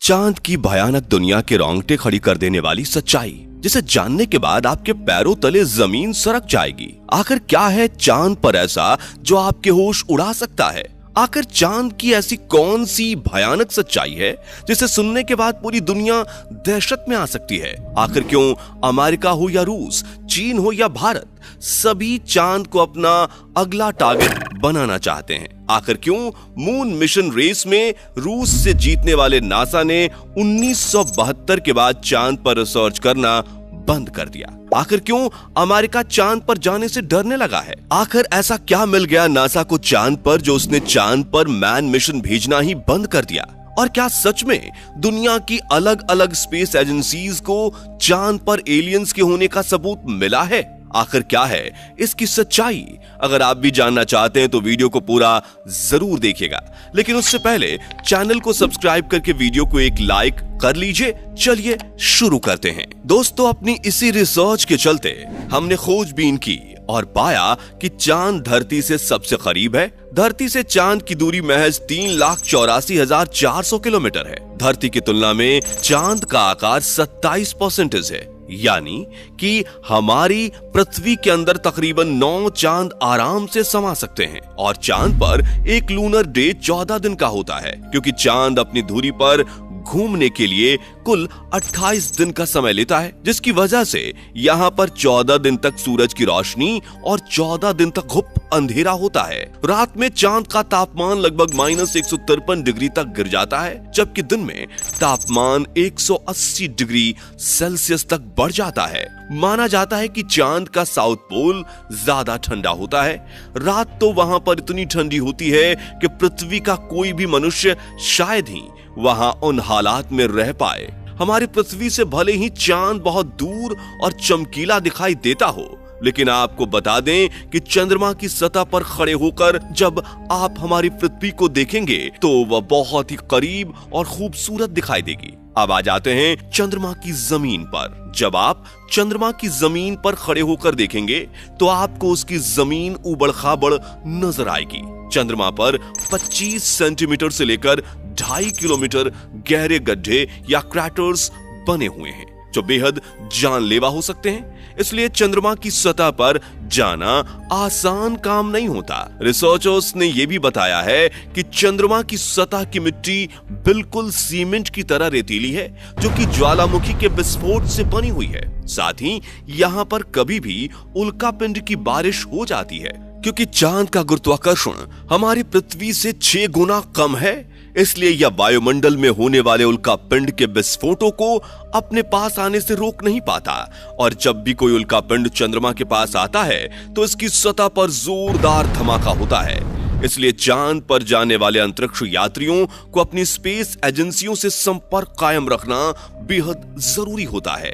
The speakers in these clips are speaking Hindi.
चांद की भयानक दुनिया के रोंगटे खड़ी कर देने वाली सच्चाई, जिसे जानने के बाद आपके पैरों तले जमीन सरक जाएगी। आखिर क्या है चांद पर ऐसा जो आपके होश उड़ा सकता है? आखिर चांद की ऐसी कौन सी भयानक सच्चाई है जिसे सुनने के बाद पूरी दुनिया दहशत में आ सकती है? आखिर क्यों अमेरिका हो या रूस, चीन हो या भारत, सभी चांद को अपना अगला टारगेट बनाना चाहते हैं? आखिर क्यों मून मिशन रेस में रूस से जीतने वाले नासा ने 1972 के बाद चांद पर रिसर्च करना बंद कर दिया? आखिर क्यों अमेरिका चांद पर जाने से डरने लगा है? आखिर ऐसा क्या मिल गया नासा को चांद पर जो उसने चांद पर मैन मिशन भेजना ही बंद कर दिया? और क्या सच में दुनिया की अलग अलग स्पेस एजेंसीज को चांद पर एलियंस के होने का सबूत मिला है? आखिर क्या है इसकी सच्चाई? अगर आप भी जानना चाहते हैं तो वीडियो को पूरा जरूर देखिएगा, लेकिन उससे पहले चैनल को सब्सक्राइब करके वीडियो को एक लाइक कर लीजिए। चलिए शुरू करते हैं। दोस्तों, अपनी इसी रिसर्च के चलते हमने खोजबीन की और पाया कि चांद धरती से सबसे करीब है। धरती से चांद की दूरी महज 3,84,400 किलोमीटर है। धरती की तुलना में चांद का आकार 27% है, यानी कि हमारी पृथ्वी के अंदर तकरीबन 9 चांद आराम से समा सकते हैं। और चांद पर एक लूनर डे 14 दिन का होता है, क्योंकि चांद अपनी धुरी पर घूमने के लिए कुल 28 दिन का समय लेता है, जिसकी वजह से यहाँ पर 14 दिन तक सूरज की रोशनी और 14 दिन तक घुप अंधेरा होता है। रात में चांद का तापमान लगभग -153 डिग्री तक गिर जाता है, जबकि दिन में तापमान 180 डिग्री सेल्सियस तक बढ़ जाता है। माना जाता है कि चांद का साउथ पोल ज्यादा ठंडा होता है। रात तो वहां पर इतनी ठंडी होती है कि पृथ्वी का कोई भी मनुष्य शायद ही वहां उन हालात में रह पाए। हमारी पृथ्वी से भले ही चांद बहुत दूर और चमकीला दिखाई देता हो, लेकिन आपको बता दें कि चंद्रमा की सतह पर खड़े होकर जब आप हमारी पृथ्वी को देखेंगे तो वह बहुत ही करीब और खूबसूरत दिखाई देगी। अब आ जाते हैं चंद्रमा की जमीन पर। जब आप चंद्रमा की जमीन पर खड़े होकर देखेंगे तो आपको उसकी जमीन उबड़ खाबड़ नजर आएगी। चंद्रमा पर 25 सेंटीमीटर से लेकर 2.5 किलोमीटर गहरे गड्ढे या क्रैटर्स बने हुए हैं, जो बेहद जानलेवा हो सकते हैं। इसलिए चंद्रमा की सतह पर जाना आसान काम नहीं होता। रिसर्चर्स ने यह भी बताया है कि चंद्रमा की सतह की मिट्टी बिल्कुल सीमेंट की तरह रेतीली है, जो कि ज्वालामुखी के विस्फोट से बनी हुई है। साथ ही यहाँ पर कभी भी उल्कापिंड की बारिश हो जाती है, क्योंकि चांद का गुरुत्वाकर्षण हमारी पृथ्वी से 6 गुना कम है। इसलिए यह वायुमंडल में होने वाले उल्कापिंड के विस्फोटों को अपने पास आने से रोक नहीं पाता। और जब भी कोई उल्कापिंड चंद्रमा के पास आता है तो इसकी सतह पर जोरदार धमाका होता है। इसलिए चांद पर जाने वाले अंतरिक्ष यात्रियों को अपनी स्पेस एजेंसियों से संपर्क कायम रखना बेहद जरूरी होता है।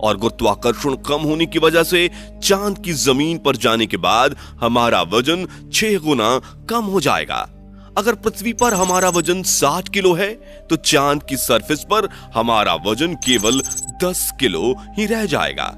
और गुरुत्वाकर्षण कम होने की वजह से चांद की जमीन पर जाने के बाद हमारा वजन 6 गुना कम हो जाएगा। अगर पृथ्वी पर हमारा वजन 60 किलो है तो चांद की सरफेस पर हमारा वजन केवल 10 किलो ही रह जाएगा।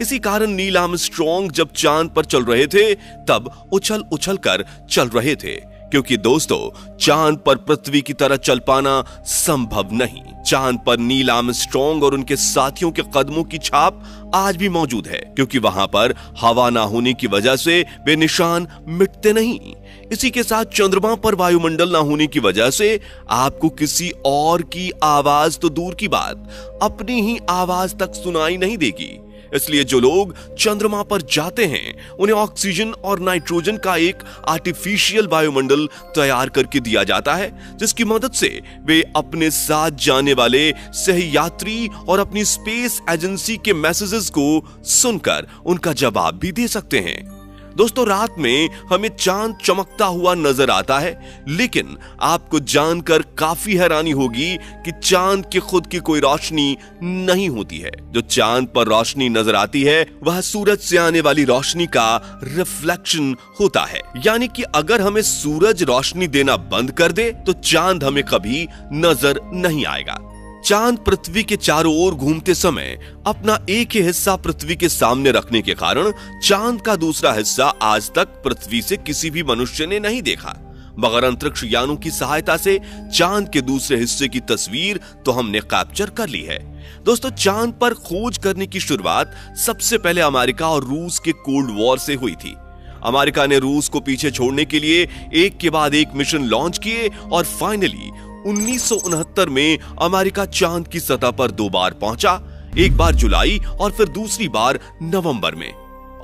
इसी कारण नील आर्मस्ट्रॉन्ग जब चांद पर चल रहे थे तब उछल उछल कर चल रहे थे, क्योंकि दोस्तों चांद पर पृथ्वी की तरह चल पाना संभव नहीं। चांद पर नील आर्मस्ट्रॉन्ग और उनके साथियों के कदमों की छाप आज भी मौजूद है, क्योंकि वहां पर हवा ना होने की वजह से वे निशान मिटते नहीं। इसी के साथ चंद्रमा पर वायुमंडल ना होने की वजह से आपको किसी और की आवाज तो दूर की बात, अपनी ही आवाज तक सुनाई नहीं देगी। इसलिए जो लोग चंद्रमा पर जाते हैं उन्हें ऑक्सीजन और नाइट्रोजन का एक आर्टिफिशियल वायुमंडल तैयार करके दिया जाता है, जिसकी मदद से वे अपने साथ जाने वाले सहयात्री और अपनी स्पेस एजेंसी के मैसेजेस को सुनकर उनका जवाब भी दे सकते हैं। दोस्तों, रात में हमें चांद चमकता हुआ नजर आता है, लेकिन आपको जानकर काफी हैरानी होगी कि चांद की खुद की कोई रोशनी नहीं होती है। जो चांद पर रोशनी नजर आती है वह सूरज से आने वाली रोशनी का रिफ्लेक्शन होता है। यानी कि अगर हमें सूरज रोशनी देना बंद कर दे तो चांद हमें कभी नजर नहीं आएगा। चांद पृथ्वी के चारों ओर घूमते समय अपना एक ही हिस्सा पृथ्वी के सामने रखने के कारण चांद का दूसरा हिस्सा आज तक पृथ्वी से किसी भी मनुष्य ने नहीं देखा। मगर अंतरिक्ष यानों की सहायता से चांद के दूसरे हिस्से की तस्वीर तो हमने कैप्चर कर ली है। दोस्तों, चांद पर खोज करने की शुरुआत सबसे पहले अमेरिका और रूस के कोल्ड वॉर से हुई थी। अमेरिका ने रूस को पीछे छोड़ने के लिए एक के बाद एक मिशन लॉन्च किए और फाइनली 1969 में अमेरिका चांद की सतह पर 2 बार पहुंचा, एक बार जुलाई और फिर दूसरी बार नवंबर में।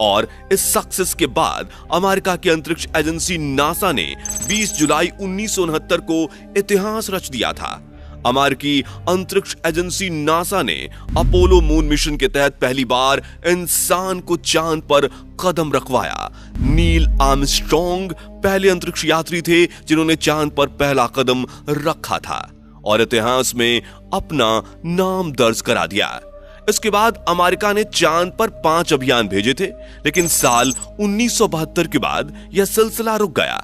और इस सक्सेस के बाद अमेरिका की अंतरिक्ष एजेंसी नासा ने 20 जुलाई 1969 को इतिहास रच दिया था। अमेरिकी अंतरिक्ष एजेंसी नासा ने अपोलो मून मिशन के तहत पहली बार इंसान को चांद पर कदम रखवाया। नील आर्मस्ट्रॉन्ग पहले अंतरिक्ष यात्री थे जिन्होंने चांद पर पहला कदम रखा था और इतिहास में अपना नाम दर्ज करा दिया। इसके बाद अमेरिका ने चांद पर 5 अभियान भेजे थे, लेकिन साल 1972 के बाद यह सिलसिला रुक गया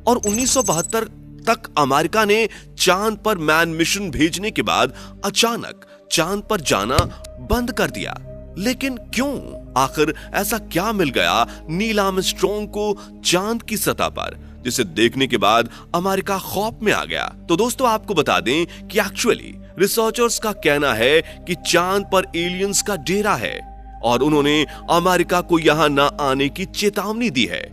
और 1972 तक अमेरिका ने चांद पर मैन मिशन भेजने के बाद अचानक चांद पर जाना बंद कर दिया। लेकिन क्यों? आखिर ऐसा क्या मिल गया नील आर्मस्ट्रॉन्ग को चांद की सतह पर, जिसे देखने के बाद अमेरिका खौफ में आ गया? तो दोस्तों, आपको बता दें कि एक्चुअली रिसर्चर्स का कहना है कि चांद पर एलियंस का डेरा है और उन्होंने अमेरिका को यहां न आने की चेतावनी दी है।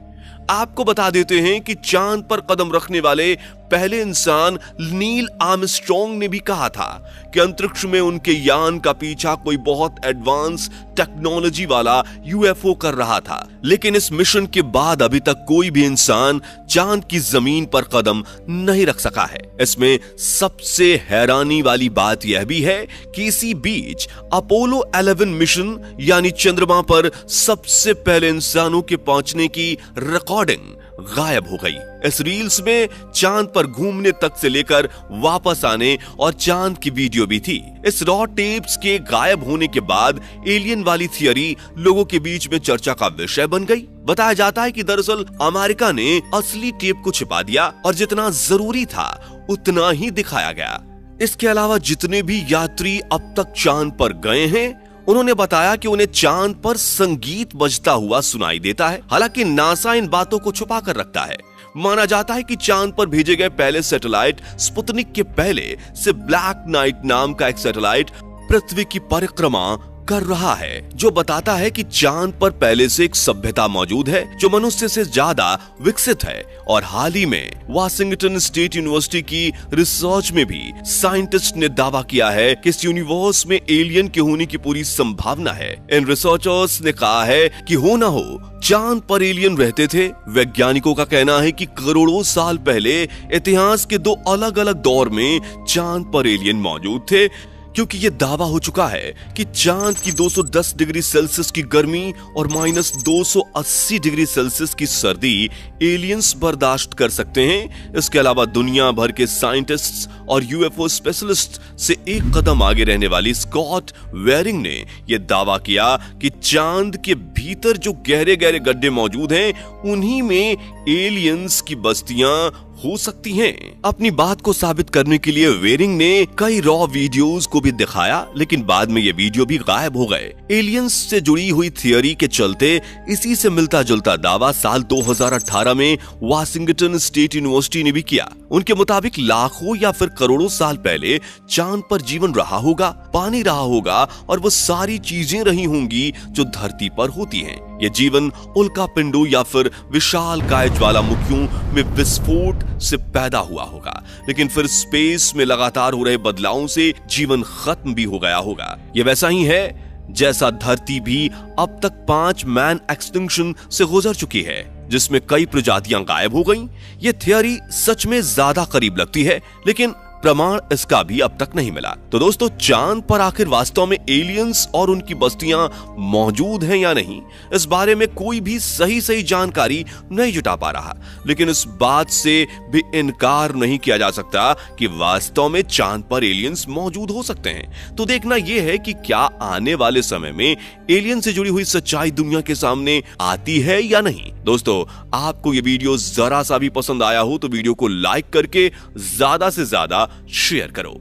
आपको बता देते हैं कि चांद पर कदम रखने वाले पहले इंसान नील आर्मस्ट्रॉन्ग ने भी कहा था कि अंतरिक्ष में उनके यान का पीछा कोई बहुत एडवांस टेक्नोलॉजी वाला यूएफओ कर रहा था। लेकिन इस मिशन के बाद अभी तक कोई भी इंसान चांद की जमीन पर कदम नहीं रख सका है। इसमें सबसे हैरानी वाली बात यह भी है कि इसी बीच अपोलो 11 मिशन यानी चंद्रमा पर सबसे पहले इंसानों के पहुंचने की रिकॉर्डिंग गायब हो गई। इस रील्स में चांद पर घूमने तक से लेकर वापस आने और चांद की वीडियो भी थी। इस रॉ टेप्स के गायब होने के बाद एलियन वाली थियरी लोगों के बीच में चर्चा का विषय बन गई। बताया जाता है कि दरअसल अमेरिका ने असली टेप को छिपा दिया और जितना जरूरी था उतना ही दिखाया गया। इसके अलावा जितने भी यात्री अब तक चांद पर गए हैं, उन्होंने बताया कि उन्हें चांद पर संगीत बजता हुआ सुनाई देता है। हालांकि नासा इन बातों को छुपा कर रखता है। माना जाता है कि चांद पर भेजे गए पहले सैटेलाइट स्पुतनिक के पहले से ब्लैक नाइट नाम का एक सैटेलाइट पृथ्वी की परिक्रमा कर रहा है, जो बताता है कि चांद पर पहले से एक सभ्यता मौजूद है जो मनुष्य से ज्यादा विकसित है। और हाल ही में वाशिंगटन स्टेट यूनिवर्सिटी की रिसर्च में भी साइंटिस्ट ने दावा किया है कि इस यूनिवर्स में एलियन के होने की पूरी संभावना है। इन रिसर्चर्स ने कहा है कि हो ना हो चांद पर एलियन रहते थे। वैज्ञानिकों का कहना है कि करोड़ों साल पहले इतिहास के 2 अलग अलग दौर में चांद पर एलियन मौजूद थे, क्योंकि यह दावा हो चुका है कि चांद की 210 डिग्री सेल्सियस की गर्मी और -280 डिग्री सेल्सियस की सर्दी एलियंस बर्दाश्त कर सकते हैं। इसके अलावा दुनिया भर के साइंटिस्ट्स और यूएफओ स्पेशलिस्ट से एक कदम आगे रहने वाली स्कॉट वेरिंग ने यह दावा किया कि चांद के भीतर जो गहरे गहरे गड्ढे मौजूद हैं, उन्हीं में एलियंस की बस्तियां हो सकती हैं। अपनी बात को साबित करने के लिए वेरिंग ने कई रॉ वीडियोस को भी दिखाया, लेकिन बाद में ये वीडियो भी गायब हो गए। एलियंस से जुड़ी हुई थियरी के चलते इसी से मिलता जुलता दावा साल 2018 में वाशिंगटन स्टेट यूनिवर्सिटी ने भी किया। उनके मुताबिक लाखों या फिर करोड़ों साल पहले चांद पर जीवन रहा होगा, पानी रहा होगा और वो सारी चीजें रही होंगी जो धरती पर होती हैं। ये जीवन उल्का पिंडों या फिर विशाल काय ज्वालामुखियों में विस्फोट से पैदा हुआ होगा, लेकिन फिर स्पेस में लगातार हो रहे बदलावों से जीवन खत्म भी हो गया होगा। ये वैसा ही है जैसा धरती भी अब तक 5 मैन एक्सटिंक्शन से गुजर चुकी है, जिसमें कई प्रजातियां गायब हो गईं। ये थियरी सच में ज्यादा करीब लगती है, लेकिन प्रमाण इसका भी अब तक नहीं मिला। तो दोस्तों, चांद पर आखिर वास्तव में एलियंस और उनकी बस्तियां मौजूद हैं या नहीं, इस बारे में कोई भी सही जानकारी नहीं जुटा पा रहा। लेकिन इस बात से भी इनकार नहीं किया जा सकता कि वास्तव में चांद पर एलियंस मौजूद हो सकते हैं। तो देखना यह है कि क्या आने वाले समय में एलियन से जुड़ी हुई सच्चाई दुनिया के सामने आती है या नहीं। दोस्तों, आपको ये वीडियो जरा सा भी पसंद आया हो तो वीडियो को लाइक करके ज्यादा से ज्यादा शेयर करो।